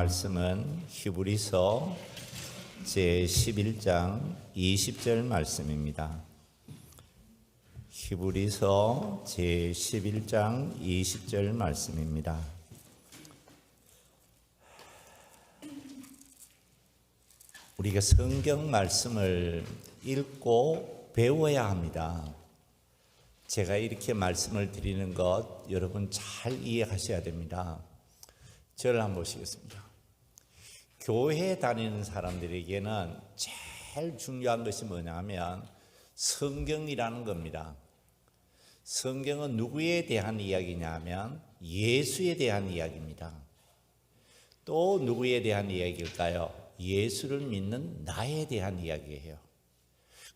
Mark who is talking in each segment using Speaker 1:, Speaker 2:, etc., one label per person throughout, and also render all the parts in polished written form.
Speaker 1: 말씀은 히브리서 제11장 20절 말씀입니다. 히브리서 제11장 20절 말씀입니다. 우리가 성경 말씀을 읽고 배워야 합니다. 제가 이렇게 말씀을 드리는 것 여러분 잘 이해하셔야 됩니다. 저를 한번 보시겠습니다. 교회 다니는 사람들에게는 제일 중요한 것이 뭐냐면 성경이라는 겁니다. 성경은 누구에 대한 이야기냐면 예수에 대한 이야기입니다. 또 누구에 대한 이야기일까요? 예수를 믿는 나에 대한 이야기예요.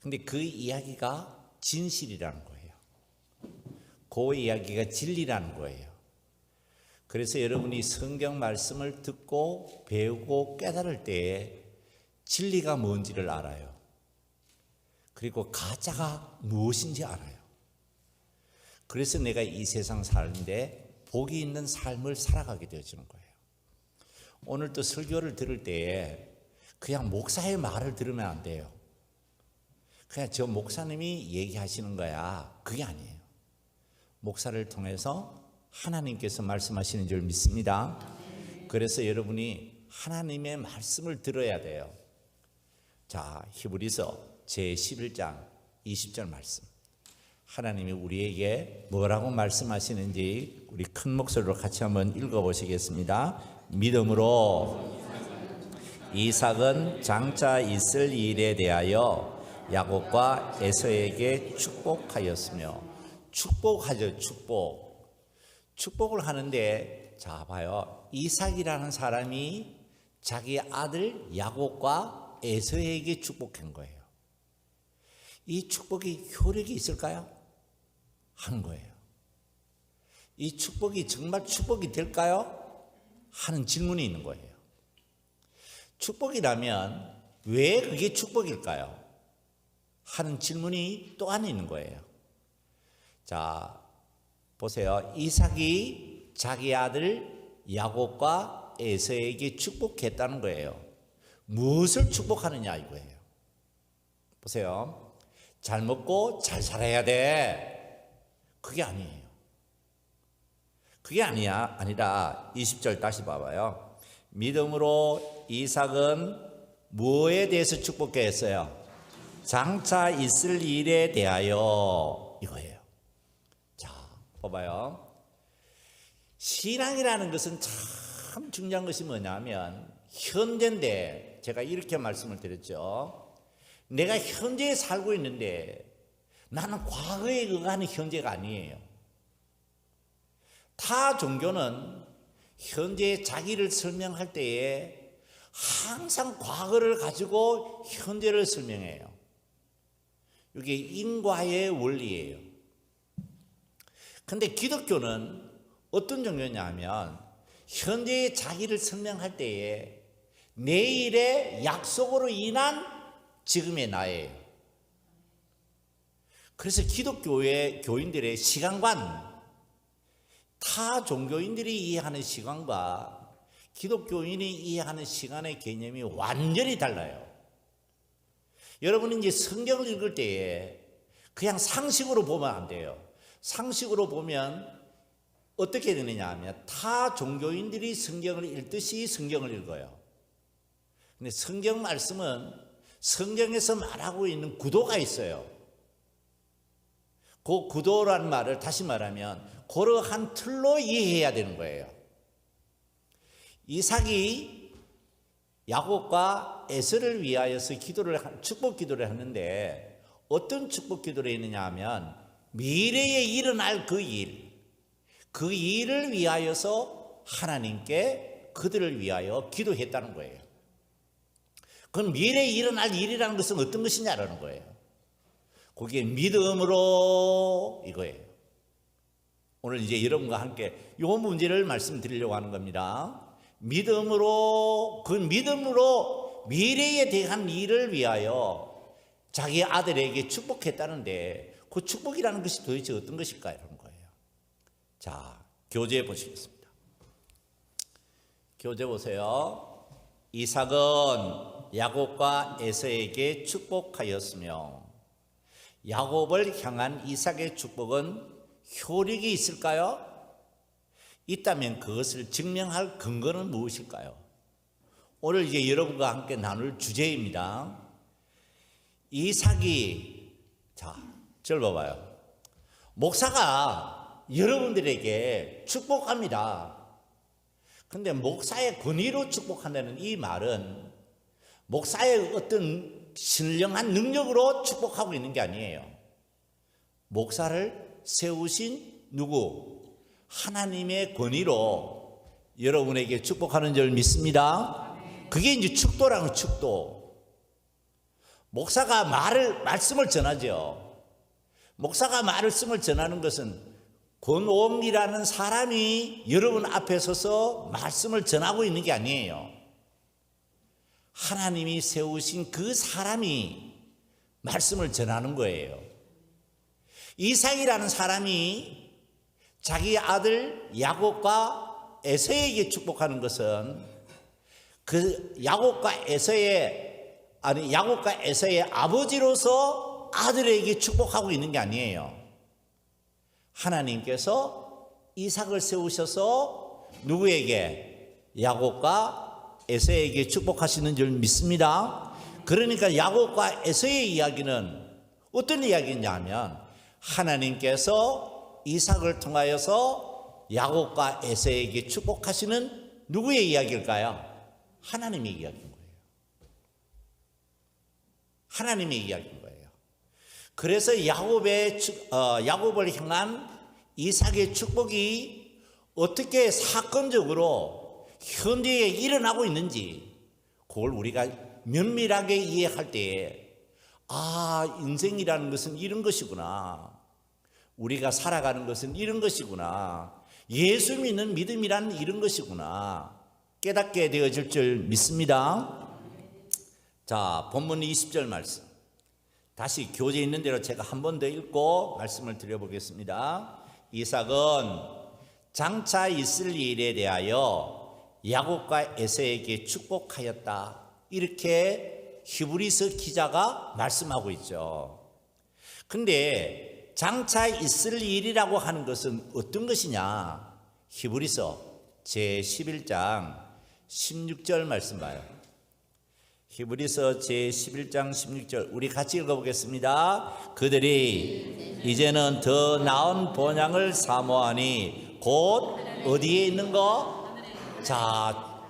Speaker 1: 근데 그 이야기가 진실이라는 거예요. 그 이야기가 진리라는 거예요. 그래서 여러분이 성경 말씀을 듣고 배우고 깨달을 때에 진리가 뭔지를 알아요. 그리고 가짜가 무엇인지 알아요. 그래서 내가 이 세상 사는데 복이 있는 삶을 살아가게 되어지는 거예요. 오늘 또 설교를 들을 때에 그냥 목사의 말을 들으면 안 돼요. 그냥 저 목사님이 얘기하시는 거야. 그게 아니에요. 목사를 통해서 하나님께서 말씀하시는 줄 믿습니다. 그래서 여러분이 하나님의 말씀을 들어야 돼요. 자, 히브리서 제11장 20절 말씀. 하나님이 우리에게 뭐라고 말씀하시는지 우리 큰 목소리로 같이 한번 읽어보시겠습니다. 믿음으로 이삭은 장차 있을 일에 대하여 야곱과 에서에게 축복하였으며, 축복하죠. 축복을 하는데, 자 봐요. 이삭이라는 사람이 자기 아들 야곱과 에서에게 축복한 거예요. 이 축복이 효력이 있을까요? 하는 거예요. 이 축복이 정말 축복이 될까요? 하는 질문이 있는 거예요. 축복이라면 왜 그게 축복일까요? 하는 질문이 또 하나 있는 거예요. 자, 보세요. 이삭이 자기 아들 야곱과 에서에게 축복했다는 거예요. 무엇을 축복하느냐 이거예요. 보세요. 잘 먹고 잘 살아야 돼. 그게 아니에요. 그게 아니라 20절 다시 봐봐요. 믿음으로 이삭은 무엇에 대해서 축복했어요? 장차 있을 일에 대하여, 이거예요. 자, 봐봐요. 신앙이라는 것은 참 중요한 것이 뭐냐면 현재인데, 제가 이렇게 말씀을 드렸죠. 내가 현재에 살고 있는데 나는 과거에 의하는 현재가 아니에요. 타 종교는 현재의 자기를 설명할 때에 항상 과거를 가지고 현재를 설명해요. 이게 인과의 원리예요. 근데 기독교는 어떤 종교냐 하면 현재의 자기를 설명할 때에 내일의 약속으로 인한 지금의 나예요. 그래서 기독교의 교인들의 시간관, 타 종교인들이 이해하는 시간과 기독교인이 이해하는 시간의 개념이 완전히 달라요. 여러분이 이제 성경을 읽을 때에 그냥 상식으로 보면 안 돼요. 상식으로 보면 어떻게 되느냐 하면 타 종교인들이 성경을 읽듯이 성경을 읽어요. 근데 성경 말씀은 성경에서 말하고 있는 구도가 있어요. 그 구도라는 말을 다시 말하면 그러한 틀로 이해해야 되는 거예요. 이삭이 야곱과 에서를 위하여서 축복 기도를 하는데 어떤 축복 기도를 했느냐 하면 미래에 일어날 그 일을 위하여서 하나님께 그들을 위하여 기도했다는 거예요. 그건 미래에 일어날 일이라는 것은 어떤 것이냐라는 거예요. 그게 믿음으로 이거예요. 오늘 이제 여러분과 함께 이 문제를 말씀드리려고 하는 겁니다. 믿음으로 미래에 대한 일을 위하여 자기 아들에게 축복했다는데 그 축복이라는 것이 도대체 어떤 것일까 이런 거예요. 자, 교재 보시겠습니다. 교재 보세요. 이삭은 야곱과 에서에게 축복하였으며 야곱을 향한 이삭의 축복은 효력이 있을까요? 있다면 그것을 증명할 근거는 무엇일까요? 오늘 이제 여러분과 함께 나눌 주제입니다. 이삭이, 자, 절 봐봐요. 목사가 여러분들에게 축복합니다. 근데 목사의 권위로 축복한다는 이 말은 목사의 어떤 신령한 능력으로 축복하고 있는 게 아니에요. 목사를 세우신 누구? 하나님의 권위로 여러분에게 축복하는 줄 믿습니다. 그게 이제 축도라는 축도. 목사가 말씀을 전하죠. 목사가 말씀을 전하는 것은 권오음이라는 사람이 여러분 앞에 서서 말씀을 전하고 있는 게 아니에요. 하나님이 세우신 그 사람이 말씀을 전하는 거예요. 이삭이라는 사람이 자기 아들 야곱과 에서에게 축복하는 것은 그 야곱과 에서의 아버지로서 아들에게 축복하고 있는 게 아니에요. 하나님께서 이삭을 세우셔서 누구에게? 야곱과 에서에게 축복하시는 줄 믿습니다. 그러니까 야곱과 에서의 이야기는 어떤 이야기냐 하면 하나님께서 이삭을 통하여서 야곱과 에서에게 축복하시는 누구의 이야기일까요? 하나님의 이야기인 거예요. 하나님의 이야기인 거예요. 그래서 야곱을 향한 이삭의 축복이 어떻게 사건적으로 현재에 일어나고 있는지 그걸 우리가 면밀하게 이해할 때에 인생이라는 것은 이런 것이구나. 우리가 살아가는 것은 이런 것이구나. 예수 믿는 믿음이란 이런 것이구나. 깨닫게 되어질 줄 믿습니다. 자, 본문 20절 말씀. 다시 교재에 있는 대로 제가 한 번 더 읽고 말씀을 드려보겠습니다. 이삭은 장차 있을 일에 대하여 야곱과 에서에게 축복하였다. 이렇게 히브리서 기자가 말씀하고 있죠. 근데 장차 있을 일이라고 하는 것은 어떤 것이냐? 히브리서 제11장 16절 말씀 봐요. 히브리서 제11장 16절 우리 같이 읽어보겠습니다. 그들이 이제는 더 나은 본향을 사모하니 곧 어디에 있는 거? 자,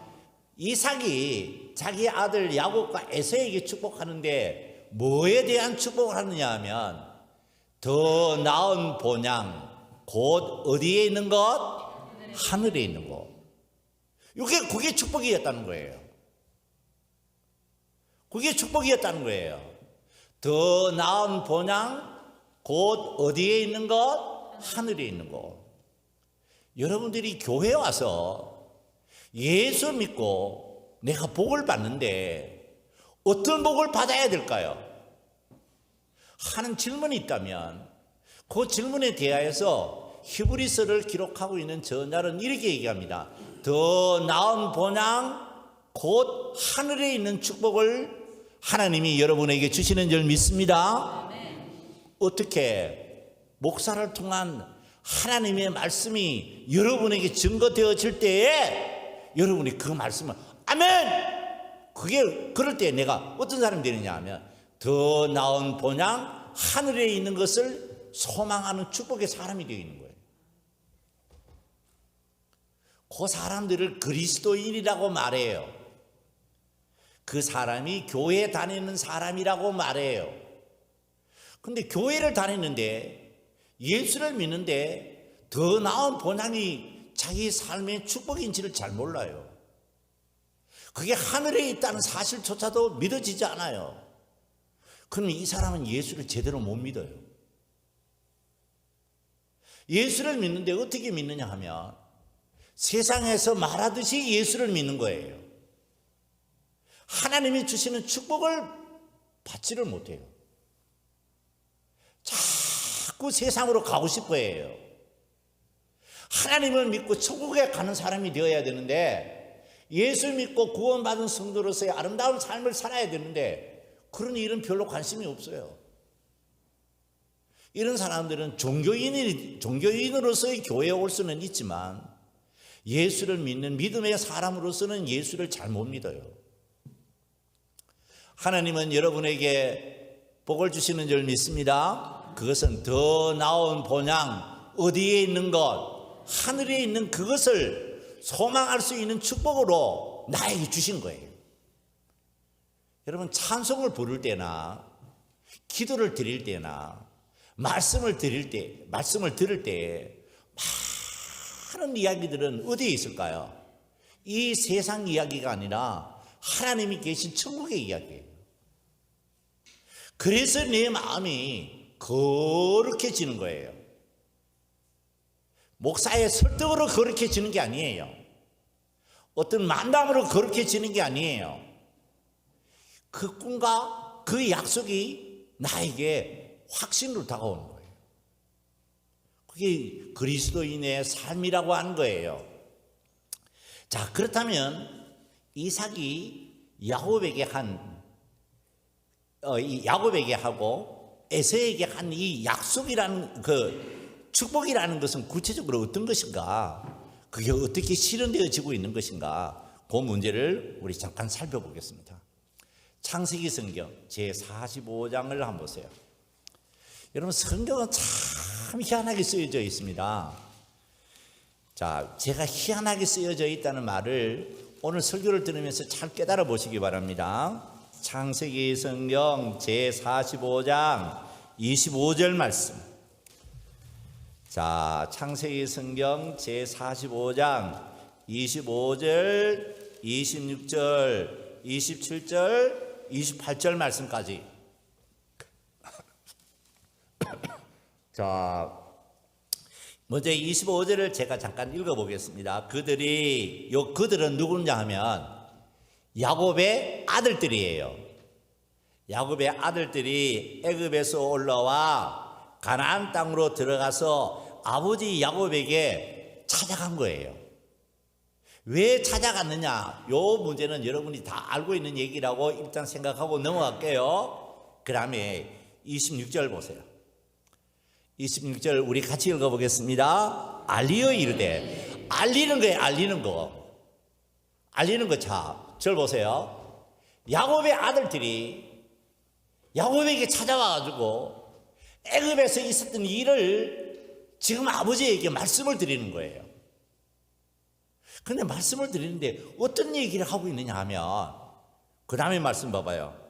Speaker 1: 이삭이 자기 아들 야곱과 에서에게 축복하는데 뭐에 대한 축복을 하느냐 하면 더 나은 본향 곧 어디에 있는 것? 하늘에 있는 것. 그게 축복이었다는 거예요. 그게 축복이었다는 거예요. 더 나은 본향 곧 어디에 있는 것? 하늘에 있는 것. 여러분들이 교회에 와서 예수 믿고 내가 복을 받는데 어떤 복을 받아야 될까요? 하는 질문이 있다면 그 질문에 대하여서 히브리서를 기록하고 있는 저자는 이렇게 얘기합니다. 더 나은 본향 곧 하늘에 있는 축복을 하나님이 여러분에게 주시는 줄 믿습니다. 어떻게? 목사를 통한 하나님의 말씀이 여러분에게 증거되어질 때에 여러분이 그 말씀을 아멘! 그럴 때 내가 어떤 사람이 되느냐 하면 더 나은 본향 하늘에 있는 것을 소망하는 축복의 사람이 되어 있는 거예요. 그 사람들을 그리스도인이라고 말해요. 그 사람이 교회 다니는 사람이라고 말해요. 근데 교회를 다니는데 예수를 믿는데 더 나은 본향이 자기 삶의 축복인지를 잘 몰라요. 그게 하늘에 있다는 사실조차도 믿어지지 않아요. 그러면 이 사람은 예수를 제대로 못 믿어요. 예수를 믿는데 어떻게 믿느냐 하면 세상에서 말하듯이 예수를 믿는 거예요. 하나님이 주시는 축복을 받지를 못해요. 자꾸 세상으로 가고 싶어 해요. 하나님을 믿고 천국에 가는 사람이 되어야 되는데 예수 믿고 구원받은 성도로서의 아름다운 삶을 살아야 되는데 그런 일은 별로 관심이 없어요. 이런 사람들은 종교인으로서의 교회에 올 수는 있지만 예수를 믿는 믿음의 사람으로서는 예수를 잘 못 믿어요. 하나님은 여러분에게 복을 주시는 줄 믿습니다. 그것은 더 나은 본향, 어디에 있는 것, 하늘에 있는 그것을 소망할 수 있는 축복으로 나에게 주신 거예요. 여러분, 찬송을 부를 때나 기도를 드릴 때나 말씀을 들을 때 많은 이야기들은 어디에 있을까요? 이 세상 이야기가 아니라 하나님이 계신 천국의 이야기예요. 그래서 내 마음이 거룩해지는 거예요. 목사의 설득으로 거룩해지는 게 아니에요. 어떤 만남으로 거룩해지는 게 아니에요. 그 꿈과 그 약속이 나에게 확신으로 다가오는 거예요. 그게 그리스도인의 삶이라고 하는 거예요. 자, 그렇다면 이삭이 야곱에게 하고 에서에게 한 이 약속이라는 그 축복이라는 것은 구체적으로 어떤 것인가? 그게 어떻게 실현되어지고 있는 것인가? 그 문제를 우리 잠깐 살펴보겠습니다. 창세기 성경 제45장을 한번 보세요. 여러분, 성경은 참 희한하게 쓰여져 있습니다. 자, 제가 희한하게 쓰여져 있다는 말을 오늘 설교를 들으면서 잘 깨달아 보시기 바랍니다. 창세기 성경 제45장 25절 말씀. 자, 창세기 성경 제45장 25절, 26절, 27절, 28절 말씀까지. 자, 먼저 25절을 제가 잠깐 읽어보겠습니다. 그들은 누구냐 하면 야곱의 아들들이에요. 야곱의 아들들이 애굽에서 올라와 가나안 땅으로 들어가서 아버지 야곱에게 찾아간 거예요. 왜 찾아갔느냐? 요 문제는 여러분이 다 알고 있는 얘기라고 일단 생각하고 넘어갈게요. 그 다음에 26절 보세요. 26절 우리 같이 읽어보겠습니다. 알리어 이르되. 알리는 거예요. 알리는 거. 자, 절 보세요. 야곱의 아들들이 야곱에게 찾아와가지고 애굽에서 있었던 일을 지금 아버지에게 말씀을 드리는 거예요. 그런데 말씀을 드리는데 어떤 얘기를 하고 있느냐 하면 그 다음에 말씀 봐봐요.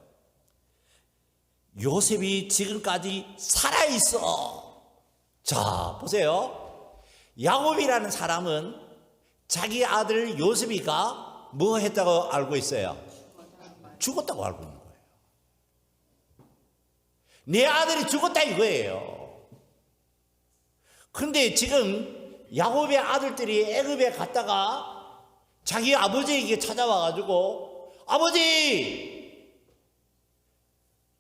Speaker 1: 요셉이 지금까지 살아있어. 자, 보세요. 야곱이라는 사람은 자기 아들 요셉이가 뭐 했다고 알고 있어요? 죽었다고 알고 있는 거예요. 내 아들이 죽었다 이거예요. 그런데 지금 야곱의 아들들이 애굽에 갔다가 자기 아버지에게 찾아와가지고 아버지,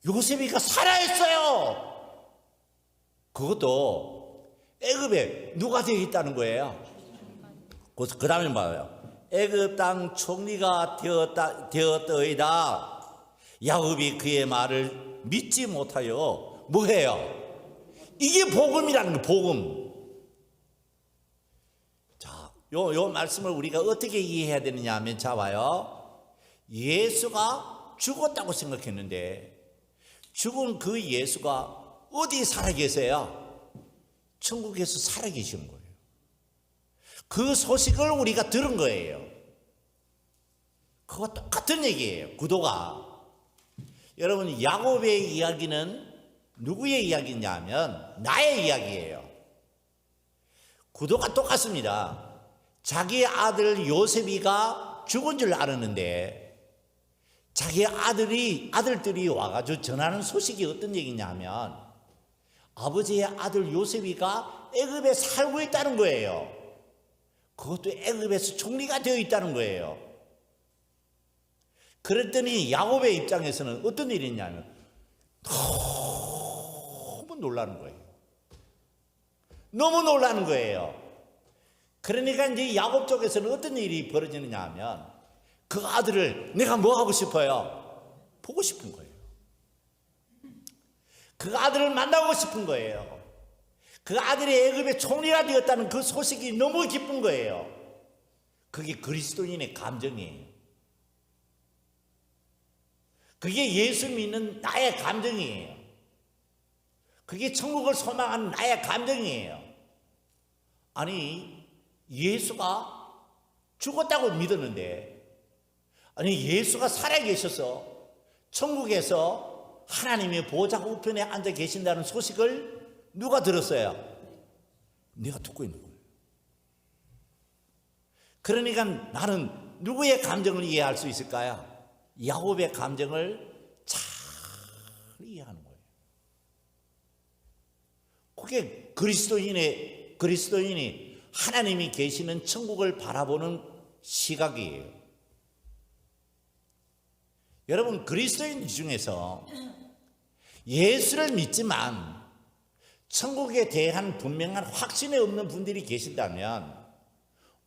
Speaker 1: 요셉이가 살아있어요. 그것도 애굽에 누가 되어 있다는 거예요? 그 다음에 봐요. 애굽 땅 총리가 되었더이다. 야곱이 그의 말을 믿지 못하여 뭐해요? 이게 복음이라는 거예요. 복음. 자, 요 말씀을 우리가 어떻게 이해해야 되느냐 하면, 자 봐요. 예수가 죽었다고 생각했는데 죽은 그 예수가 어디 살아계세요? 천국에서 살아계시는 거예요. 그 소식을 우리가 들은 거예요. 그거 똑같은 얘기예요. 구도가. 여러분, 야곱의 이야기는 누구의 이야기냐 하면 나의 이야기예요. 구도가 똑같습니다. 자기 아들 요셉이가 죽은 줄 알았는데 자기 아들들이 와가지고 전하는 소식이 어떤 얘기냐 하면 아버지의 아들 요셉이가 애굽에 살고 있다는 거예요. 그것도 애굽에서 총리가 되어 있다는 거예요. 그랬더니 야곱의 입장에서는 어떤 일이 있냐면 너무 놀라는 거예요. 너무 놀라는 거예요. 그러니까 이제 야곱 쪽에서는 어떤 일이 벌어지느냐 하면 그 아들을 내가 뭐 하고 싶어요? 보고 싶은 거예요. 그 아들을 만나고 싶은 거예요. 그 아들이 애굽의 총리가 되었다는 그 소식이 너무 기쁜 거예요. 그게 그리스도인의 감정이에요. 그게 예수 믿는 나의 감정이에요. 그게 천국을 소망하는 나의 감정이에요. 아니, 예수가 죽었다고 믿었는데, 아니, 예수가 살아계셔서 천국에서 하나님의 보좌 우편에 앉아 계신다는 소식을 누가 들었어요? 내가 듣고 있는 거예요. 그러니까 나는 누구의 감정을 이해할 수 있을까요? 야곱의 감정을 잘 이해하는 거예요. 그게 그리스도인이 하나님이 계시는 천국을 바라보는 시각이에요. 여러분, 그리스도인 중에서 예수를 믿지만 천국에 대한 분명한 확신이 없는 분들이 계신다면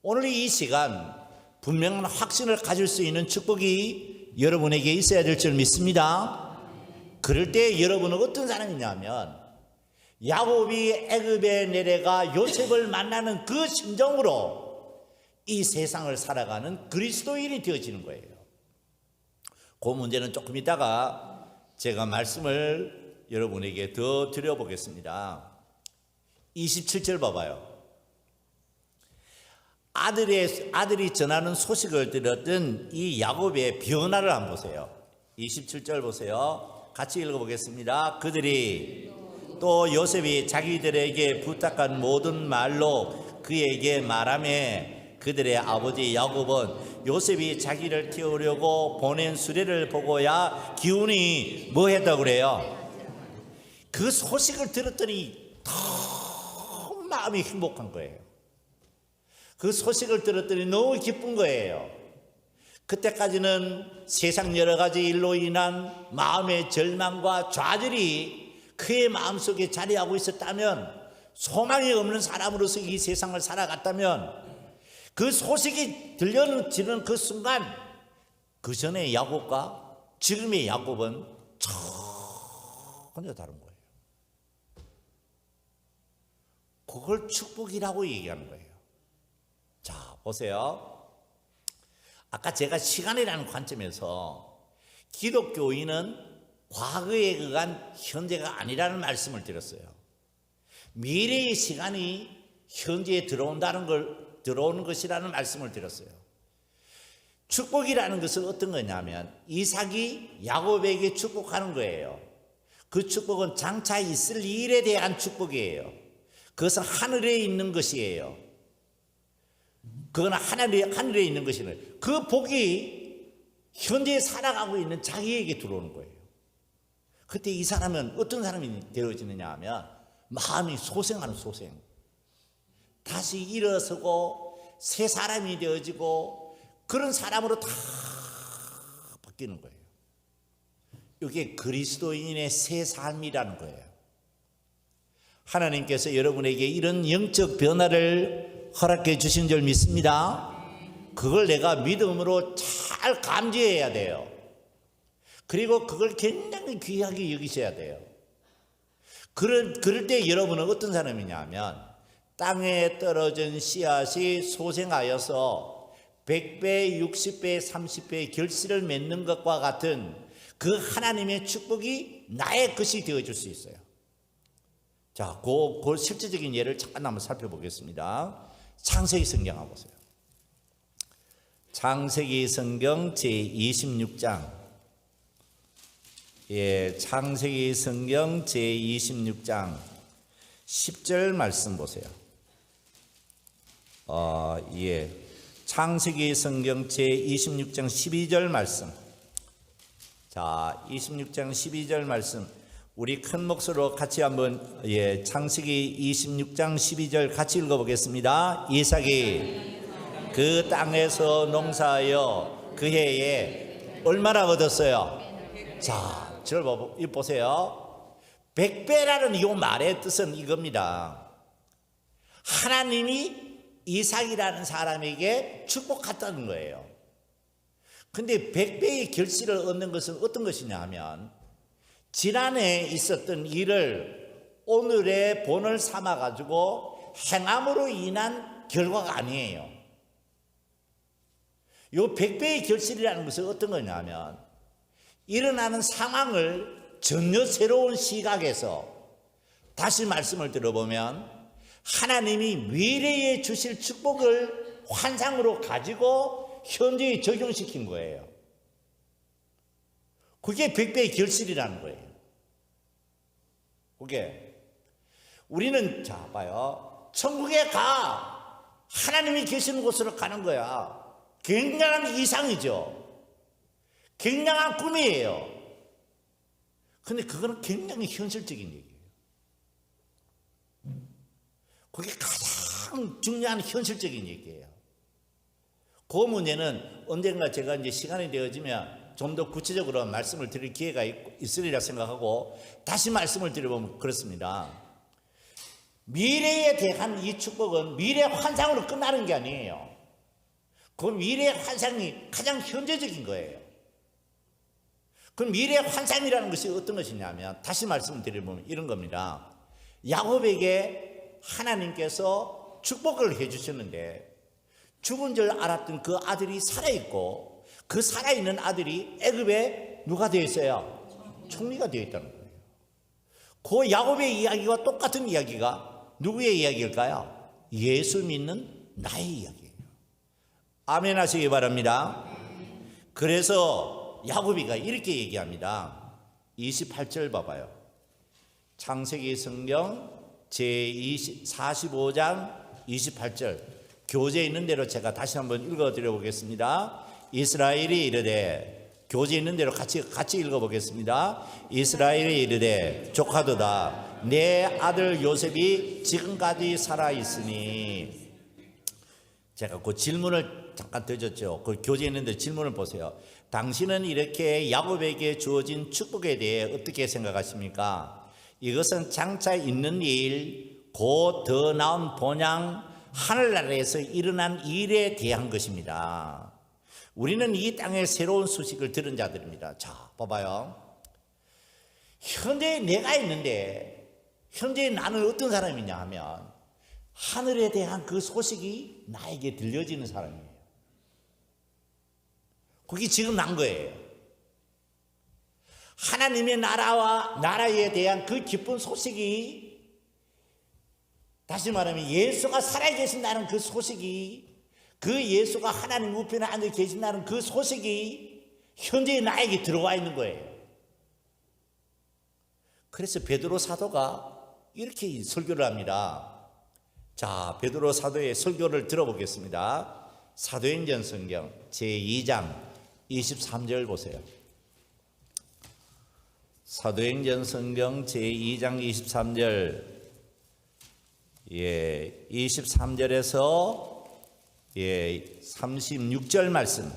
Speaker 1: 오늘 이 시간 분명한 확신을 가질 수 있는 축복이 여러분에게 있어야 될 줄 믿습니다. 그럴 때 여러분은 어떤 사람이냐면 야곱이 애굽에 내려가 요셉을 만나는 그 심정으로 이 세상을 살아가는 그리스도인이 되어지는 거예요. 그 문제는 조금 이따가 제가 말씀을 여러분에게 더 드려보겠습니다. 27절 봐봐요. 아들이 전하는 소식을 들었던 이 야곱의 변화를 한번 보세요. 27절 보세요. 같이 읽어보겠습니다. 그들이 또 요셉이 자기들에게 부탁한 모든 말로 그에게 말하며 그들의 아버지 야곱은 요셉이 자기를 태우려고 보낸 수레를 보고야 기운이 뭐 했다고 그래요? 그 소식을 들었더니 너무 마음이 행복한 거예요. 그 소식을 들었더니 너무 기쁜 거예요. 그때까지는 세상 여러 가지 일로 인한 마음의 절망과 좌절이 그의 마음속에 자리하고 있었다면, 소망이 없는 사람으로서 이 세상을 살아갔다면, 그 소식이 들려지는 그 순간 그 전의 야곱과 지금의 야곱은 전혀 다른 거예요. 그걸 축복이라고 얘기하는 거예요. 자, 보세요. 아까 제가 시간이라는 관점에서 기독교인은 과거에 의한 현재가 아니라는 말씀을 드렸어요. 미래의 시간이 현재에 들어오는 것이라는 말씀을 드렸어요. 축복이라는 것은 어떤 거냐면 이삭이 야곱에게 축복하는 거예요. 그 축복은 장차 있을 일에 대한 축복이에요. 그것은 하늘에 있는 것이에요. 그건 하늘에 있는 것이에요. 그 복이 현재 살아가고 있는 자기에게 들어오는 거예요. 그때 이 사람은 어떤 사람이 되어지느냐 하면 마음이 소생하는 소생. 다시 일어서고 새 사람이 되어지고 그런 사람으로 다 바뀌는 거예요. 이게 그리스도인의 새 삶이라는 거예요. 하나님께서 여러분에게 이런 영적 변화를 허락해 주신 줄 믿습니다. 그걸 내가 믿음으로 잘 감지해야 돼요. 그리고 그걸 굉장히 귀하게 여기셔야 돼요. 그럴 때 여러분은 어떤 사람이냐 하면 땅에 떨어진 씨앗이 소생하여서 100배, 60배, 30배 결실을 맺는 것과 같은 그 하나님의 축복이 나의 것이 되어줄 수 있어요. 자, 그 실제적인 예를 잠깐 한번 살펴보겠습니다. 창세기 성경 한번 보세요. 창세기 성경 제26장. 창세기 성경 제26장 10절 말씀 보세요. 창세기 성경 제26장 12절 말씀. 자, 26장 12절 말씀. 우리 큰 목소리로 같이 한번 창세기 26장 12절 같이 읽어보겠습니다. 이삭이 그 땅에서 농사하여 그 해에 얼마나 얻었어요? 자, 저를 보세요. 100배라는 이 말의 뜻은 이겁니다. 하나님이 이삭이라는 사람에게 축복했다는 거예요. 근데 100배의 결실을 얻는 것은 어떤 것이냐 하면 지난해 있었던 일을 오늘의 본을 삼아 가지고 행함으로 인한 결과가 아니에요. 요 100배의 결실이라는 것은 어떤 거냐면 일어나는 상황을 전혀 새로운 시각에서, 다시 말씀을 들어보면 하나님이 미래에 주실 축복을 환상으로 가지고 현재에 적용시킨 거예요. 그게 100배의 결실이라는 거예요. 그게 우리는 자 봐요. 천국에 가. 하나님이 계시는 곳으로 가는 거야. 굉장한 이상이죠. 굉장한 꿈이에요. 근데 그거는 굉장히 현실적인 얘기예요. 그게 가장 중요한 현실적인 얘기예요. 그 문제는 언젠가 제가 이제 시간이 되어지면 좀 더 구체적으로 말씀을 드릴 기회가 있으리라 생각하고 다시 말씀을 드려보면 그렇습니다. 미래에 대한 이 축복은 미래 환상으로 끝나는 게 아니에요. 그 미래 환상이 가장 현재적인 거예요. 그 미래 환상이라는 것이 어떤 것이냐면 다시 말씀을 드려보면 이런 겁니다. 야곱에게 하나님께서 축복을 해주셨는데 죽은 줄 알았던 그 아들이 살아있고 그 살아있는 아들이 애굽에 누가 되어 있어요? 총리가 되어 있다는 거예요. 그 야곱의 이야기와 똑같은 이야기가 누구의 이야기일까요? 예수 믿는 나의 이야기예요. 아멘 하시기 바랍니다. 그래서 야곱이가 이렇게 얘기합니다. 28절 봐봐요. 창세기 성경 제45장 28절 교재에 있는 대로 제가 다시 한번 읽어드려 보겠습니다. 이스라엘이 이르되, 교재에 있는 대로 같이 읽어보겠습니다. 이스라엘이 이르되 조카도다 내 아들 요셉이 지금까지 살아있으니. 제가 그 질문을 잠깐 던졌죠. 그 교재에 있는 대로 질문을 보세요. 당신은 이렇게 야곱에게 주어진 축복에 대해 어떻게 생각하십니까? 이것은 장차 있는 일, 곧 더 나은 본향, 하늘나라에서 일어난 일에 대한 것입니다. 우리는 이 땅의 새로운 소식을 들은 자들입니다. 자, 봐봐요. 현재 내가 있는데 현재 나는 어떤 사람이냐 하면 하늘에 대한 그 소식이 나에게 들려지는 사람이에요. 그게 지금 난 거예요. 하나님의 나라와 나라에 대한 그 기쁜 소식이, 다시 말하면 예수가 살아계신다는 그 소식이, 그 예수가 하나님 우편에 앉아 계신다는 그 소식이 현재 나에게 들어와 있는 거예요. 그래서 베드로 사도가 이렇게 설교를 합니다. 자, 베드로 사도의 설교를 들어보겠습니다. 사도행전 성경 제2장 23절 보세요. 사도행전 성경 제2장 23절 23절에서 36절 말씀.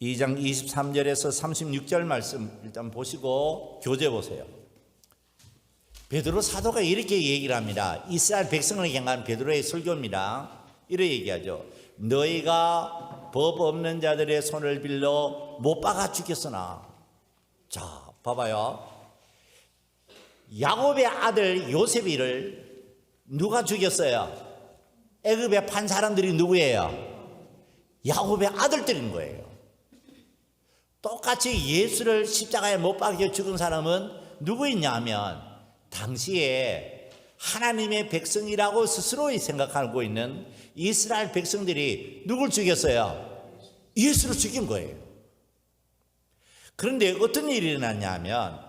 Speaker 1: 2장 23절에서 36절 말씀 일단 보시고 교재 보세요. 베드로 사도가 이렇게 얘기를 합니다. 이스라엘 백성을 향한 베드로의 설교입니다. 이렇게 얘기하죠. 너희가 법 없는 자들의 손을 빌려 못 박아 죽였으나. 자, 봐봐요. 야곱의 아들 요셉이를 누가 죽였어요? 애굽에 판 사람들이 누구예요? 야곱의 아들들인 거예요. 똑같이 예수를 십자가에 못 박혀 죽은 사람은 누구였냐 하면 당시에 하나님의 백성이라고 스스로 생각하고 있는 이스라엘 백성들이 누굴 죽였어요? 예수를 죽인 거예요. 그런데 어떤 일이 일어났냐 하면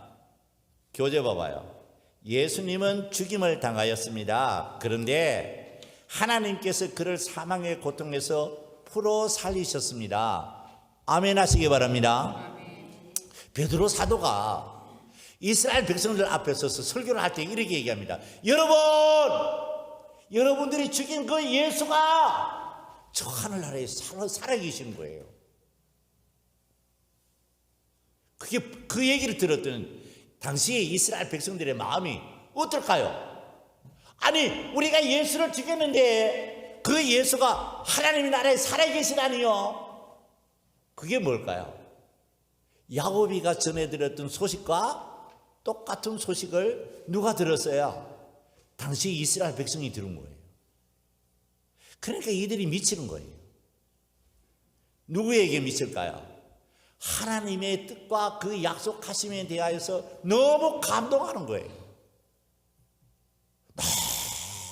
Speaker 1: 교재 봐봐요. 예수님은 죽임을 당하였습니다. 그런데 하나님께서 그를 사망의 고통에서 풀어 살리셨습니다. 아멘 하시기 바랍니다. 베드로 사도가 이스라엘 백성들 앞에 서서 설교를 할 때 이렇게 얘기합니다. 여러분들이 죽인 그 예수가 저 하늘나라에 살아계시는 거예요. 그게 그 얘기를 들었던 당시에 이스라엘 백성들의 마음이 어떨까요? 아니, 우리가 예수를 죽였는데 그 그 예수가 하나님의 나라에 살아계시다니요. 그게 뭘까요? 야곱이가 전해드렸던 소식과 똑같은 소식을 누가 들었어요? 당시 이스라엘 백성이 들은 거예요. 그러니까 이들이 미치는 거예요. 누구에게 미칠까요? 하나님의 뜻과 그 약속하심에 대하여서 너무 감동하는 거예요.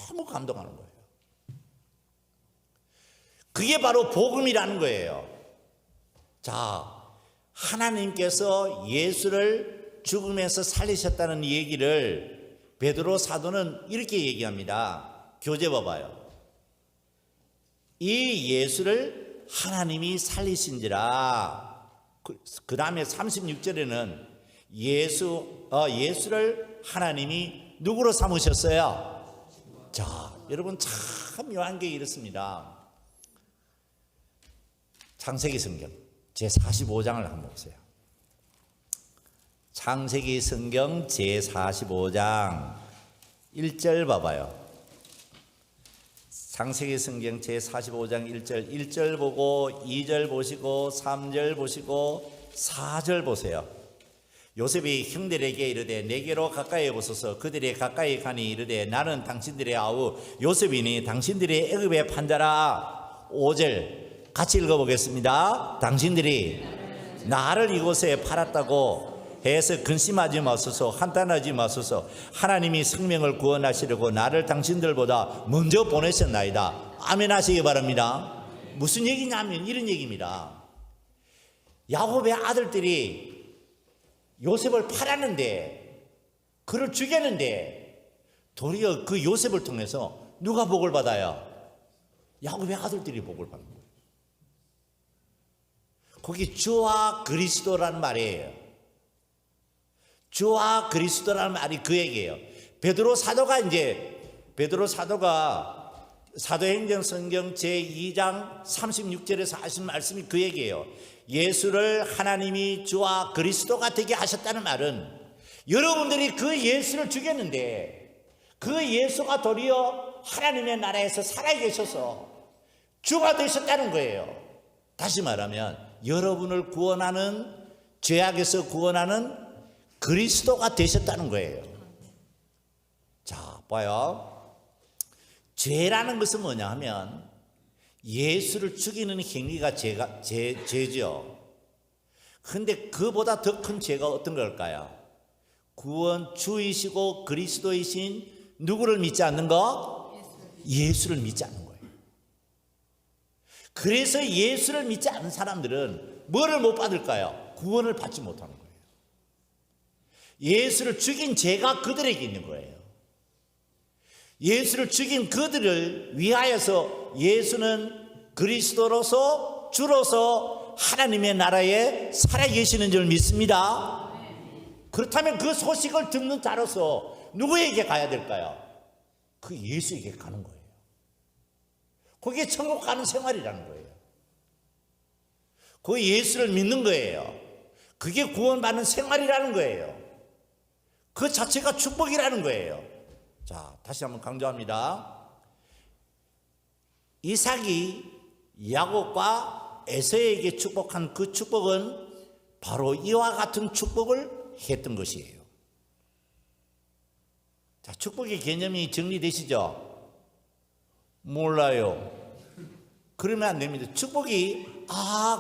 Speaker 1: 너무 감동하는 거예요. 그게 바로 복음이라는 거예요. 자, 하나님께서 예수를 죽음에서 살리셨다는 얘기를 베드로 사도는 이렇게 얘기합니다. 교재 봐봐요. 이 예수를 하나님이 살리신지라. 그 다음에 36절에는 예수를 하나님이 누구로 삼으셨어요? 자, 여러분 참 묘한 게 이렇습니다. 창세기 성경 제45장을 한번 보세요. 창세기 성경 제45장 1절 봐봐요. 창세기 성경 제45장 1절 보고 2절 보시고 3절 보시고 4절 보세요. 요셉이 형들에게 이르되 내게로 가까이 오소서. 그들이 가까이 가니 이르되 나는 당신들의 아우 요셉이니 당신들이 애굽의 판자라. 5절 같이 읽어보겠습니다. 당신들이 나를 이곳에 팔았다고 해서 근심하지 마소서. 한탄하지 마소서. 하나님이 생명을 구원하시려고 나를 당신들보다 먼저 보내셨나이다. 아멘 하시기 바랍니다. 무슨 얘기냐면 이런 얘기입니다. 야곱의 아들들이 요셉을 팔았는데, 그를 죽였는데 도리어 그 요셉을 통해서 누가 복을 받아요? 야곱의 아들들이 복을 받는 거예요. 거기 주와 그리스도라는 말이에요. 주와 그리스도라는 말이 그 얘기예요. 베드로 사도가 사도행전 성경 제2장 36절에서 하신 말씀이 그 얘기예요. 예수를 하나님이 주와 그리스도가 되게 하셨다는 말은 여러분들이 그 예수를 죽였는데 그 예수가 도리어 하나님의 나라에서 살아계셔서 주가 되셨다는 거예요. 다시 말하면 여러분을 구원하는, 죄악에서 구원하는 그리스도가 되셨다는 거예요. 자, 봐요. 죄라는 것은 뭐냐 하면 예수를 죽이는 행위가 죄죠. 그런데 그보다 더 큰 죄가 어떤 걸까요? 구원 주이시고 그리스도이신 누구를 믿지 않는 거? 예수를 믿지 않는 거예요. 그래서 예수를 믿지 않는 사람들은 뭐를 못 받을까요? 구원을 받지 못하는 거예요. 예수를 죽인 죄가 그들에게 있는 거예요. 예수를 죽인 그들을 위하여서 예수는 그리스도로서 주로서 하나님의 나라에 살아계시는 줄 믿습니다. 그렇다면 그 소식을 듣는 자로서 누구에게 가야 될까요? 그 예수에게 가는 거예요. 그게 천국 가는 생활이라는 거예요. 그 예수를 믿는 거예요. 그게 구원받는 생활이라는 거예요. 그 자체가 축복이라는 거예요. 자, 다시 한번 강조합니다. 이삭이 야곱과 에서에게 축복한 그 축복은 바로 이와 같은 축복을 했던 것이에요. 자, 축복의 개념이 정리되시죠? 몰라요. 그러면 안 됩니다. 축복이,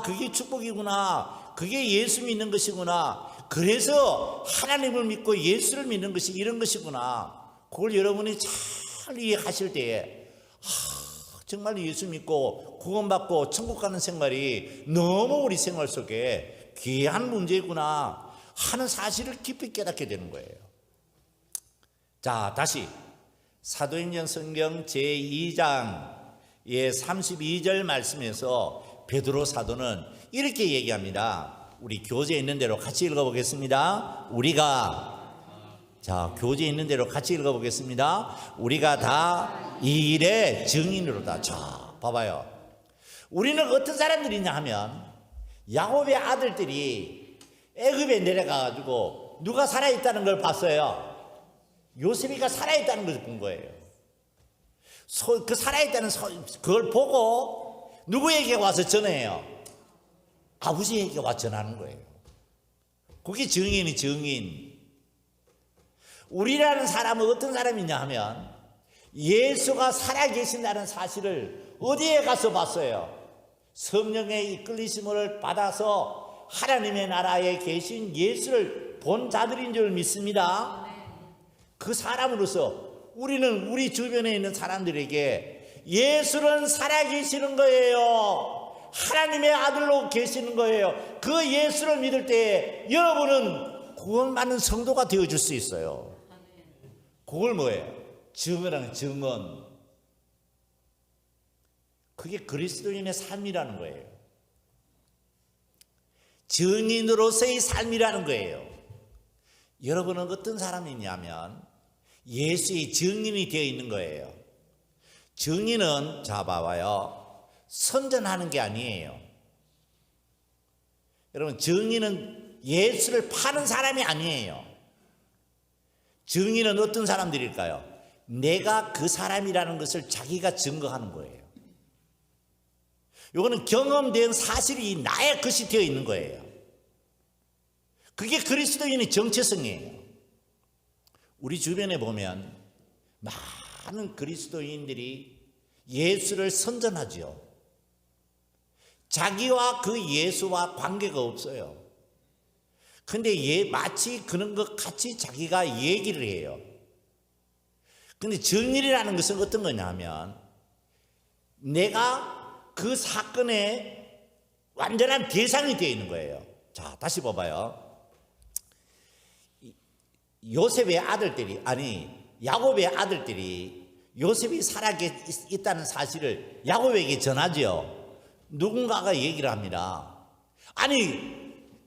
Speaker 1: 그게 축복이구나. 그게 예수 믿는 것이구나. 그래서 하나님을 믿고 예수를 믿는 것이 이런 것이구나. 그걸 여러분이 잘 이해하실 때에 정말 예수 믿고 구원받고 천국 가는 생활이 너무 우리 생활 속에 귀한 문제구나 하는 사실을 깊이 깨닫게 되는 거예요. 자, 다시 사도행전 성경 제2장의 32절 말씀에서 베드로 사도는 이렇게 얘기합니다. 우리 교재에 있는 대로 같이 읽어보겠습니다. 교재에 있는 대로 같이 읽어보겠습니다. 우리가 다 이 일의 증인으로다. 자, 봐봐요. 우리는 어떤 사람들이냐 하면 야곱의 아들들이 애굽에 내려가가지고 누가 살아있다는 걸 봤어요. 요셉이가 살아있다는 것을 본 거예요. 그 살아있다는 그걸 보고 누구에게 와서 전해요? 아버지에게 와서 전하는 거예요. 그게 증인이 증인. 우리라는 사람은 어떤 사람이냐 하면 예수가 살아계신다는 사실을 어디에 가서 봤어요? 성령의 이끌리심을 받아서 하나님의 나라에 계신 예수를 본 자들인 줄 믿습니다. 그 사람으로서 우리는 우리 주변에 있는 사람들에게 예수는 살아계시는 거예요. 하나님의 아들로 계시는 거예요. 그 예수를 믿을 때 여러분은 구원받는 성도가 되어줄 수 있어요. 그걸 뭐예요? 증언하는 증언. 그게 그리스도인의 삶이라는 거예요. 증인으로서의 삶이라는 거예요. 여러분은 어떤 사람이냐면 예수의 증인이 되어 있는 거예요. 증인은 자 봐봐요. 선전하는 게 아니에요. 여러분 증인은 예수를 파는 사람이 아니에요. 증인은 어떤 사람들일까요? 내가 그 사람이라는 것을 자기가 증거하는 거예요. 이거는 경험된 사실이 나의 것이 되어 있는 거예요. 그게 그리스도인의 정체성이에요. 우리 주변에 보면 많은 그리스도인들이 예수를 선전하죠. 자기와 그 예수와 관계가 없어요. 근데 마치 그런 것 같이 자기가 얘기를 해요. 근데 증인이라는 것은 어떤 거냐면 내가 그 사건의 완전한 대상이 되어 있는 거예요. 자, 다시 봐봐요. 요셉의 아들들이 야곱의 아들들이 요셉이 살아있다는 사실을 야곱에게 전하죠. 누군가가 얘기를 합니다.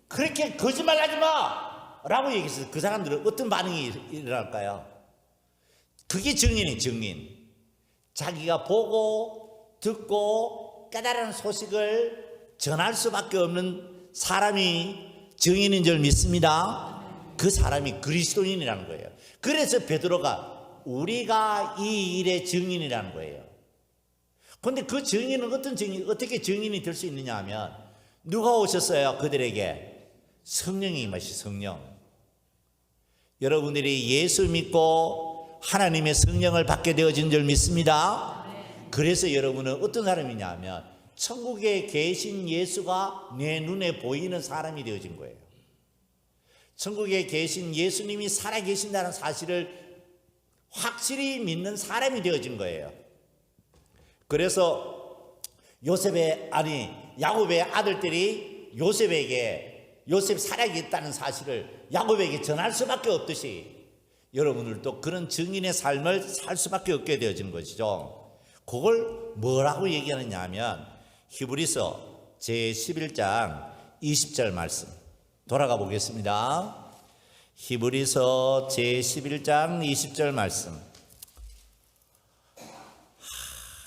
Speaker 1: 그렇게 거짓말하지 마! 라고 얘기해서 그 사람들은 어떤 반응이 일어날까요? 그게 증인이 증인. 자기가 보고 듣고 깨달은 소식을 전할 수밖에 없는 사람이 증인인 줄 믿습니다. 그 사람이 그리스도인이라는 거예요. 그래서 베드로가 우리가 이 일의 증인이라는 거예요. 그런데 그 증인은 어떻게 증인이 될 수 있느냐 하면 누가 오셨어요? 그들에게 성령이 임하시 성령. 여러분들이 예수 믿고 하나님의 성령을 받게 되어진 줄 믿습니다. 그래서 여러분은 어떤 사람이냐 하면 천국에 계신 예수가 내 눈에 보이는 사람이 되어진 거예요. 천국에 계신 예수님이 살아계신다는 사실을 확실히 믿는 사람이 되어진 거예요. 그래서 야곱의 아들들이 요셉 살아있다는 사실을 야곱에게 전할 수밖에 없듯이 여러분들도 그런 증인의 삶을 살 수밖에 없게 되어진 것이죠. 그걸 뭐라고 얘기하느냐 하면 히브리서 제11장 20절 말씀 돌아가 보겠습니다. 히브리서 제11장 20절 말씀.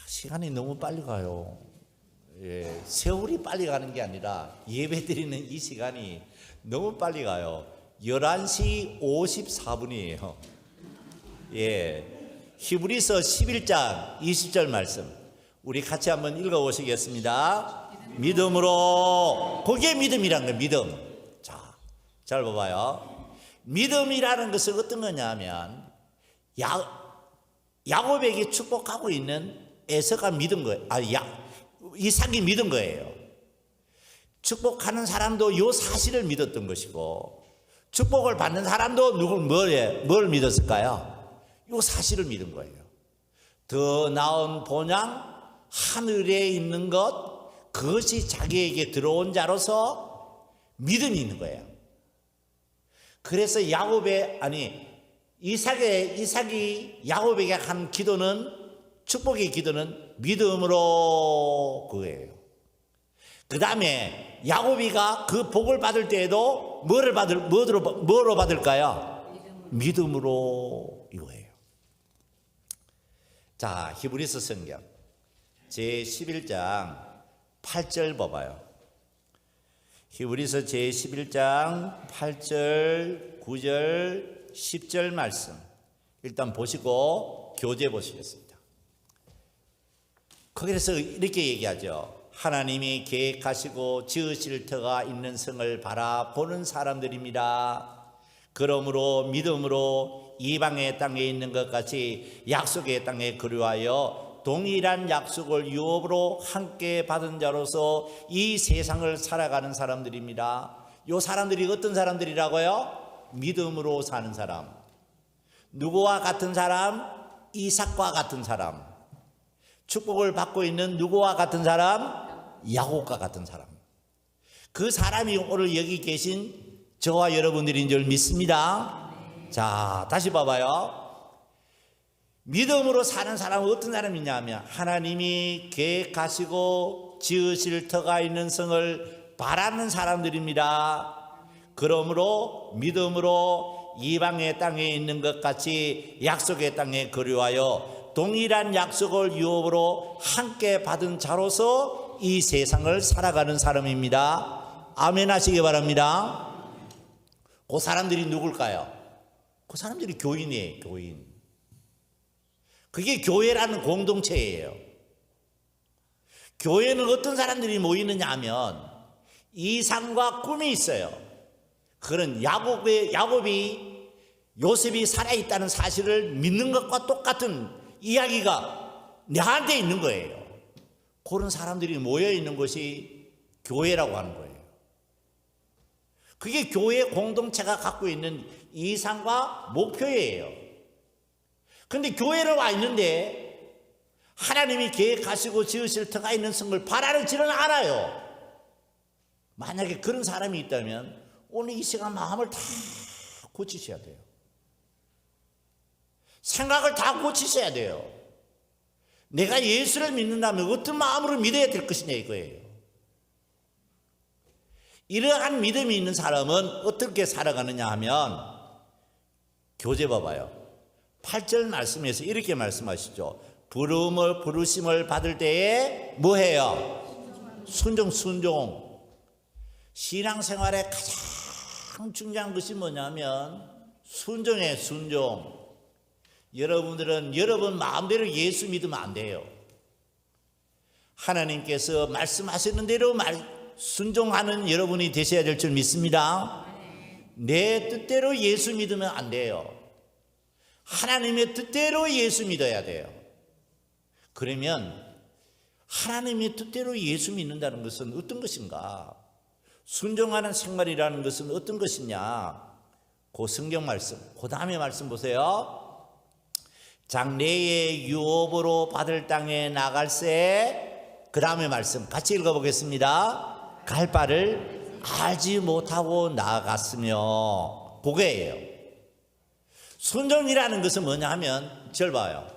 Speaker 1: 시간이 너무 빨리 가요. 세월이 빨리 가는 게 아니라 예배 드리는 이 시간이 너무 빨리 가요. 11시 54분이에요. 히브리서 11장 20절 말씀 우리 같이 한번 읽어보시겠습니다. 믿음으로. 그게 믿음이란 거예요. 믿음. 자, 잘 봐봐요. 믿음이라는 것은 어떤 거냐면 야곱에게 축복하고 있는 에서가 믿은 거예요. 이삭이 믿은 거예요. 축복하는 사람도 이 사실을 믿었던 것이고 축복을 받는 사람도 뭘 믿었을까요? 이 사실을 믿은 거예요. 더 나은 본향 하늘에 있는 것 그것이 자기에게 들어온 자로서 믿음이 있는 거예요. 그래서 이삭이 야곱에게 한 기도는 축복의 기도는 믿음으로 그거예요. 그 다음에 야곱이가 그 복을 받을 때에도 뭐로 받을까요? 믿음으로 이거예요. 자, 히브리서 성경 제11장 8절 봐봐요. 히브리서 제11장 8절, 9절, 10절 말씀 일단 보시고 교재 보시겠습니다. 그래서 이렇게 얘기하죠. 하나님이 계획하시고 지으실 터가 있는 성을 바라보는 사람들입니다. 그러므로 믿음으로 이방의 땅에 있는 것 같이 약속의 땅에 거류하여 동일한 약속을 유업으로 함께 받은 자로서 이 세상을 살아가는 사람들입니다. 이 사람들이 어떤 사람들이라고요? 믿음으로 사는 사람. 누구와 같은 사람? 이삭과 같은 사람. 축복을 받고 있는 누구와 같은 사람? 야곱과 같은 사람. 그 사람이 오늘 여기 계신 저와 여러분들인 줄 믿습니다. 자, 다시 봐봐요. 믿음으로 사는 사람은 어떤 사람이냐면 하나님이 계획하시고 지으실 터가 있는 성을 바라는 사람들입니다. 그러므로 믿음으로 이방의 땅에 있는 것 같이 약속의 땅에 거류하여 동일한 약속을 유업으로 함께 받은 자로서 이 세상을 살아가는 사람입니다. 아멘 하시기 바랍니다. 그 사람들이 누굴까요? 그 사람들이 교인이에요. 교인. 그게 교회라는 공동체예요. 교회는 어떤 사람들이 모이느냐 하면 이상과 꿈이 있어요. 그런 야곱이 요셉이 살아있다는 사실을 믿는 것과 똑같은 이야기가 내한테 있는 거예요. 그런 사람들이 모여있는 것이 교회라고 하는 거예요. 그게 교회 공동체가 갖고 있는 이상과 목표예요. 그런데 교회를 와 있는데 하나님이 계획하시고 지으실 터가 있는 성을 바라지는 않아요. 만약에 그런 사람이 있다면 오늘 이 시간 마음을 다 고치셔야 돼요. 생각을 다 고치셔야 돼요. 내가 예수를 믿는다면 어떤 마음으로 믿어야 될 것이냐 이거예요. 이러한 믿음이 있는 사람은 어떻게 살아가느냐 하면 교재 봐봐요. 8절 말씀에서 이렇게 말씀하시죠. 부르심을 받을 때에 뭐해요? 순종. 신앙생활에 가장 중요한 것이 뭐냐면 순종이에요. 순종. 여러분들은 여러분 마음대로 예수 믿으면 안 돼요. 하나님께서 말씀하시는 대로 순종하는 여러분이 되셔야 될 줄 믿습니다. 내 뜻대로 예수 믿으면 안 돼요. 하나님의 뜻대로 예수 믿어야 돼요. 그러면 하나님의 뜻대로 예수 믿는다는 것은 어떤 것인가? 순종하는 생활이라는 것은 어떤 것이냐? 그 성경 말씀, 그 다음에 말씀 보세요. 장래의 유업으로 받을 땅에 나갈새, 그 다음에 말씀 같이 읽어보겠습니다. 갈 바를 알지 못하고 나아갔으며, 그게예요. 순종이라는 것은 뭐냐 하면 절 봐요.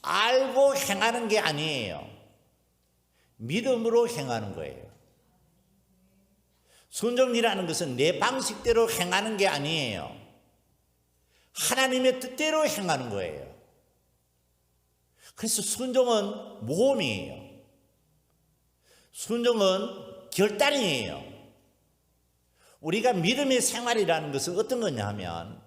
Speaker 1: 알고 행하는 게 아니에요. 믿음으로 행하는 거예요. 순종이라는 것은 내 방식대로 행하는 게 아니에요. 하나님의 뜻대로 행하는 거예요. 그래서 순종은 모험이에요. 순종은 결단이에요. 우리가 믿음의 생활이라는 것은 어떤 거냐 하면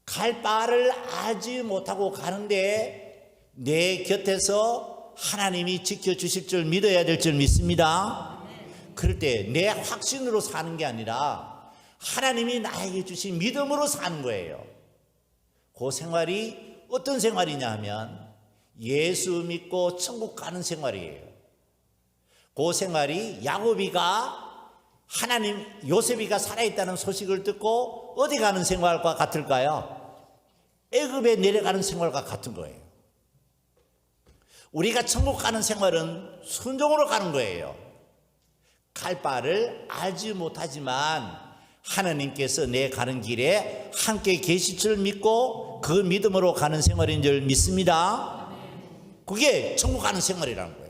Speaker 1: 갈 바를 알지 못하고 가는데 내 곁에서 하나님이 지켜주실 줄 믿어야 될 줄 믿습니다. 그럴 때 내 확신으로 사는 게 아니라 하나님이 나에게 주신 믿음으로 사는 거예요. 그 생활이 어떤 생활이냐 하면 예수 믿고 천국 가는 생활이에요. 그 생활이 야곱이가 요셉이가 살아있다는 소식을 듣고 어디 가는 생활과 같을까요? 애굽에 내려가는 생활과 같은 거예요. 우리가 천국 가는 생활은 순종으로 가는 거예요. 갈 바를 알지 못하지만 하나님께서 내 가는 길에 함께 계실 줄 믿고 그 믿음으로 가는 생활인 줄 믿습니다. 그게 천국 가는 생활이라는 거예요.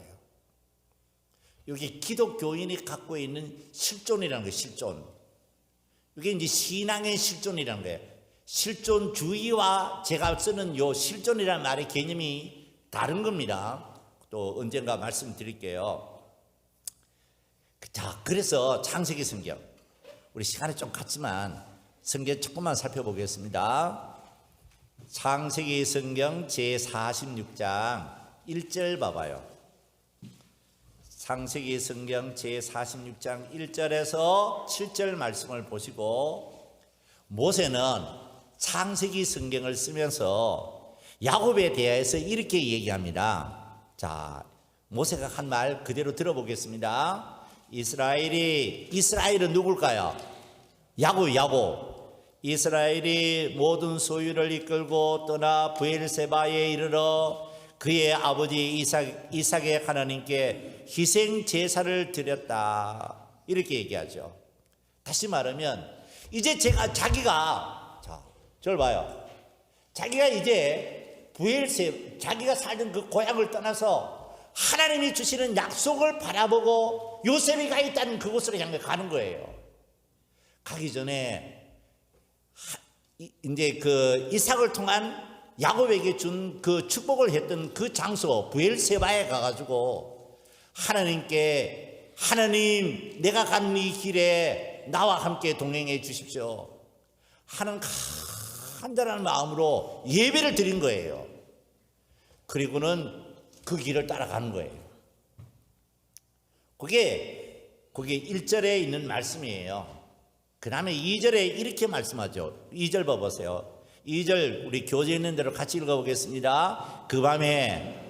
Speaker 1: 여기 기독교인이 갖고 있는 실존이라는 거예요. 실존. 이게 이제 신앙의 실존이라는 거예요. 실존주의와 제가 쓰는 요 실존이라는 말의 개념이 다른 겁니다. 또 언젠가 말씀드릴게요. 자, 그래서 창세기 성경, 우리 시간이 좀 갔지만 성경 조금만 살펴보겠습니다. 창세기 성경 제46장 1절 봐봐요. 창세기 성경 제46장 1절에서 7절 말씀을 보시고, 모세는 창세기 성경을 쓰면서 야곱에 대해서 이렇게 얘기합니다. 자, 모세가 한 말 그대로 들어보겠습니다. 이스라엘은 누굴까요? 야곱. 이스라엘이 모든 소유를 이끌고 떠나 브엘세바에 이르러 그의 아버지 이삭의 하나님께 희생 제사를 드렸다, 이렇게 얘기하죠. 다시 말하면 이제 자기가 저를 봐요. 자기가 이제 자기가 살던 그 고향을 떠나서 하나님이 주시는 약속을 바라보고 요셉이 가 있다는 그곳으로 향해 가는 거예요. 가기 전에 이제 그 이삭을 통한 야곱에게 준 그 축복을 했던 그 장소 브엘세바에 가가지고 하나님께, 하나님 내가 간 이 길에 나와 함께 동행해 주십시오 하는 간절한 마음으로 예배를 드린 거예요. 그리고는 그 길을 따라가는 거예요. 그게 1절에 있는 말씀이에요. 그 다음에 2절에 이렇게 말씀하죠. 2절 봐보세요. 2절 우리 교재에 있는 대로 같이 읽어보겠습니다. 그 밤에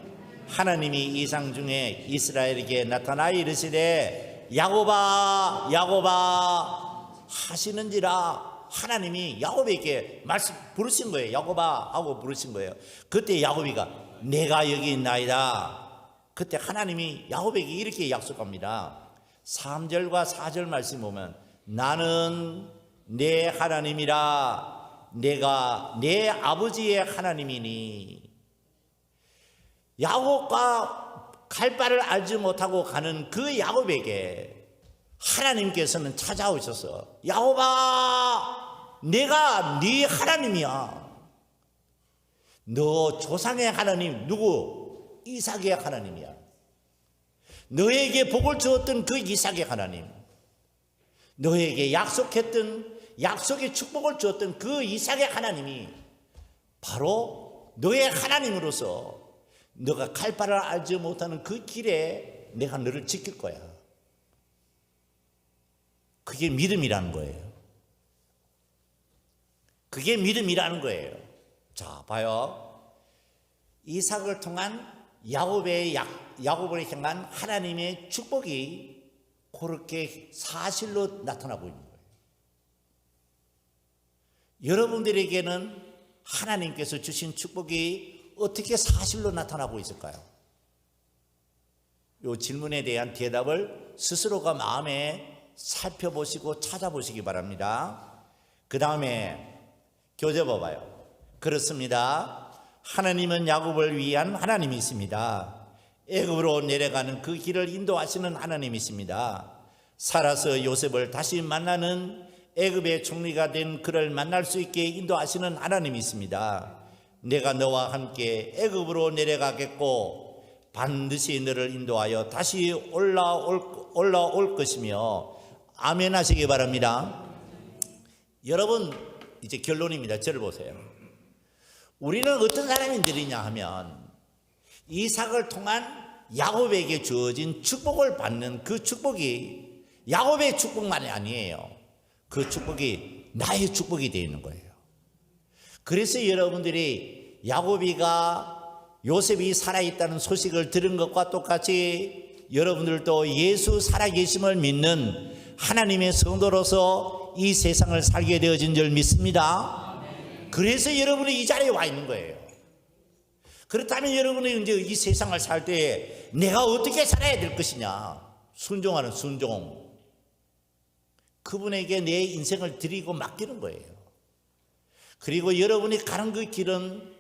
Speaker 1: 하나님이 이상 중에 이스라엘에게 나타나 이르시되 야곱아 야곱아 하시는지라. 하나님이 야곱에게 부르신 거예요. 야곱아 하고 부르신 거예요. 그때 야곱이가 내가 여기 있나이다. 그때 하나님이 야곱에게 이렇게 약속합니다. 3절과 4절 말씀 보면 나는 내 하나님이라. 내가 내 아버지의 하나님이니. 야곱과 갈 바를 알지 못하고 가는 그 야곱에게 하나님께서는 찾아오셔서 야곱아 내가 네 하나님이야. 너 조상의 하나님 누구? 이삭의 하나님이야. 너에게 복을 주었던 그 이삭의 하나님, 너에게 약속했던 약속의 축복을 주었던 그 이삭의 하나님이 바로 너의 하나님으로서 너가 갈 바를 알지 못하는 그 길에 내가 너를 지킬 거야. 그게 믿음이라는 거예요. 그게 믿음이라는 거예요. 자, 봐요. 이삭을 통한 야곱을 향한 하나님의 축복이 그렇게 사실로 나타나고 있는 거예요. 여러분들에게는 하나님께서 주신 축복이 어떻게 사실로 나타나고 있을까요? 이 질문에 대한 대답을 스스로가 마음에 살펴보시고 찾아보시기 바랍니다. 그 다음에 교재 봐봐요. 그렇습니다. 하나님은 야곱을 위한 하나님이십니다. 애굽으로 내려가는 그 길을 인도하시는 하나님이십니다. 살아서 요셉을 다시 만나는 애굽의 총리가 된 그를 만날 수 있게 인도하시는 하나님이십니다. 내가 너와 함께 애굽으로 내려가겠고 반드시 너를 인도하여 다시 올라올 것이며 아멘 하시기 바랍니다. 여러분, 이제 결론입니다. 저를 보세요. 우리는 어떤 사람들이냐 하면 이삭을 통한 야곱에게 주어진 축복을 받는 그 축복이 야곱의 축복만이 아니에요. 그 축복이 나의 축복이 되어 있는 거예요. 그래서 여러분들이 요셉이 살아있다는 소식을 들은 것과 똑같이 여러분들도 예수 살아계심을 믿는 하나님의 성도로서 이 세상을 살게 되어진 줄 믿습니다. 그래서 여러분이 이 자리에 와 있는 거예요. 그렇다면 여러분이 이제 이 세상을 살 때 내가 어떻게 살아야 될 것이냐? 순종하는 순종. 그분에게 내 인생을 드리고 맡기는 거예요. 그리고 여러분이 가는 그 길은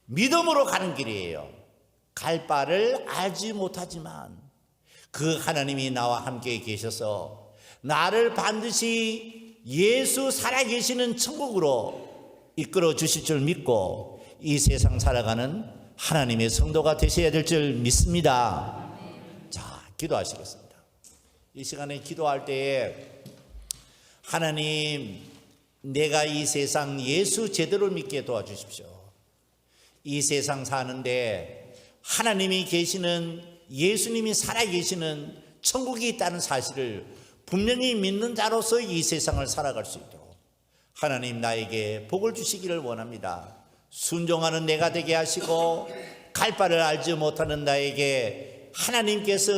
Speaker 1: 믿음으로 가는 길이에요. 갈 바를 알지 못하지만 그 하나님이 나와 함께 계셔서 나를 반드시 예수 살아계시는 천국으로 이끌어 주실 줄 믿고 이 세상 살아가는 하나님의 성도가 되셔야 될 줄 믿습니다. 자, 기도하시겠습니다. 이 시간에 기도할 때에 하나님, 내가 이 세상 예수 제대로 믿게 도와주십시오. 이 세상 사는데 하나님이 계시는, 예수님이 살아계시는 천국이 있다는 사실을 분명히 믿는 자로서 이 세상을 살아갈 수 있도록 하나님 나에게 복을 주시기를 원합니다. 순종하는 내가 되게 하시고 갈 바를 알지 못하는 나에게 하나님께서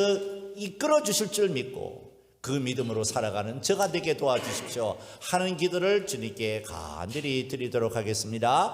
Speaker 1: 이끌어 주실 줄 믿고 그 믿음으로 살아가는 저가 되게 도와주십시오 하는 기도를 주님께 간절히 드리도록 하겠습니다.